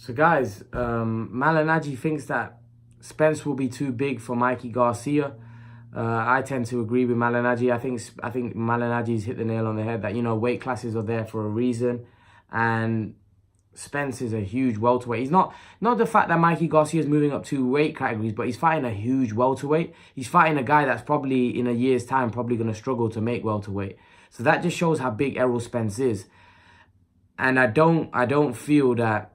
So guys, Malignaggi thinks that Spence will be too big for Mikey Garcia. I tend to agree with Malignaggi. I think Malignaggi's hit the nail on the head that, you know, weight classes are there for a reason. And Spence is a huge welterweight. He's not the fact that Mikey Garcia is moving up 2 weight categories, but he's fighting a huge welterweight. He's fighting a guy that's probably in a year's time probably going to struggle to make welterweight. So that just shows how big Errol Spence is. And I don't feel that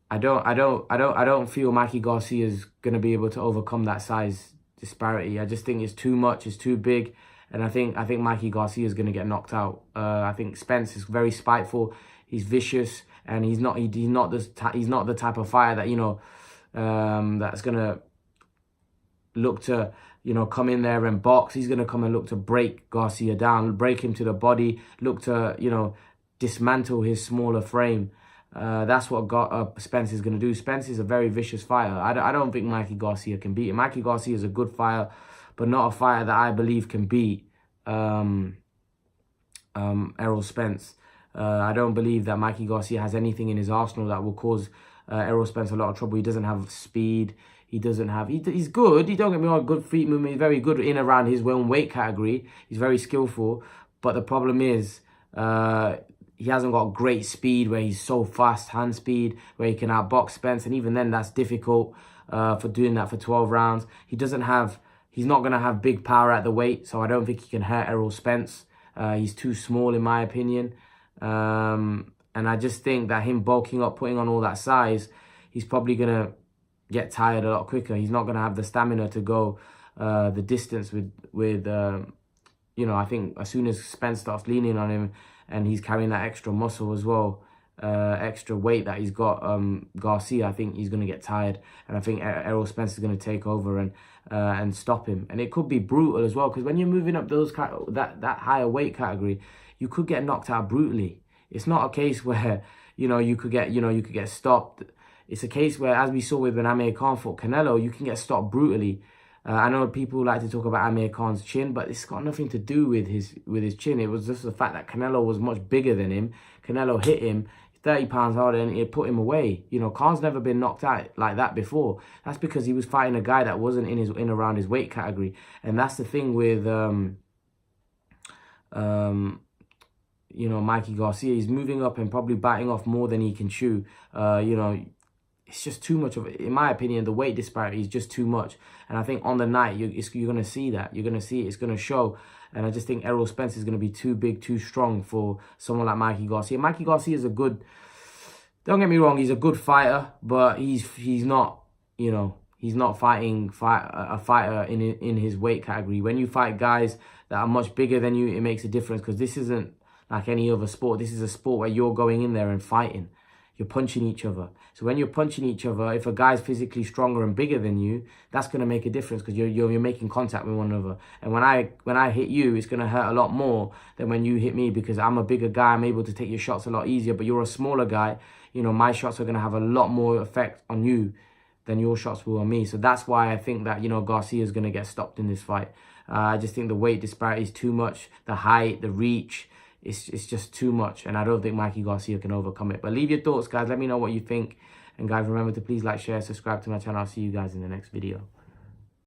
I don't feel Mikey Garcia is gonna be able to overcome that size disparity. I just think it's too much, it's too big, and I think Mikey Garcia is gonna get knocked out. I think Spence is very spiteful, he's vicious, and he's not the type of fighter that, you know, that's gonna look to, you know, come in there and box. He's gonna come and look to break Garcia down, break him to the body, look to, you know, dismantle his smaller frame. That's what Spence is going to do. Spence is a very vicious fighter. I don't think Mikey Garcia can beat him. Mikey Garcia is a good fighter, but not a fighter that I believe can beat Errol Spence. I don't believe that Mikey Garcia has anything in his arsenal that will cause Errol Spence a lot of trouble. He doesn't have speed. He doesn't have... He's good. He don't get me wrong, good feet movement. He's very good in around his own weight category. He's very skillful. But the problem is... he hasn't got great speed where he's so fast, hand speed, where he can outbox Spence. And even then, that's difficult for doing that for 12 rounds. He's not going to have big power at the weight, so I don't think he can hurt Errol Spence. He's too small, in my opinion. And I just think that him bulking up, putting on all that size, he's probably going to get tired a lot quicker. He's not going to have the stamina to go the distance with you know, I think as soon as Spence starts leaning on him, and he's carrying that extra muscle as well, extra weight that he's got, Garcia, I think he's going to get tired. And I think Errol Spence is going to take over and stop him. And it could be brutal as well, because when you're moving up that higher weight category, you could get knocked out brutally. It's not a case where, you know, you could get stopped. It's a case where, as we saw with when Amir Khan fought Canelo, you can get stopped brutally. I know people like to talk about Amir Khan's chin, but it's got nothing to do with his chin. It was just the fact that Canelo was much bigger than him. Canelo hit him 30 pounds harder and it put him away. You know, Khan's never been knocked out like that before. That's because he was fighting a guy that wasn't in around his weight category. And that's the thing with you know, Mikey Garcia. He's moving up and probably biting off more than he can chew. You know, it's just too much of it. In my opinion, the weight disparity is just too much. And I think on the night, you're going to see that. You're going to see it. It's going to show. And I just think Errol Spence is going to be too big, too strong for someone like Mikey Garcia. Mikey Garcia is a good... Don't get me wrong, he's a good fighter, but he's not, you know, he's not fighting a fighter in his weight category. When you fight guys that are much bigger than you, it makes a difference, because this isn't like any other sport. This is a sport where you're going in there and fighting. You're punching each other. So when you're punching each other, if a guy's physically stronger and bigger than you, that's going to make a difference, because you're making contact with one another. And when I hit you, it's going to hurt a lot more than when you hit me, because I'm a bigger guy. I'm able to take your shots a lot easier. But you're a smaller guy. You know, my shots are going to have a lot more effect on you than your shots will on me. So that's why I think that, you know, Garcia is going to get stopped in this fight. I just think the weight disparity is too much. The height, the reach. It's just too much, and I don't think Mikey Garcia can overcome it. But leave your thoughts, guys. Let me know what you think. And guys, remember to please like, share, subscribe to my channel. I'll see you guys in the next video.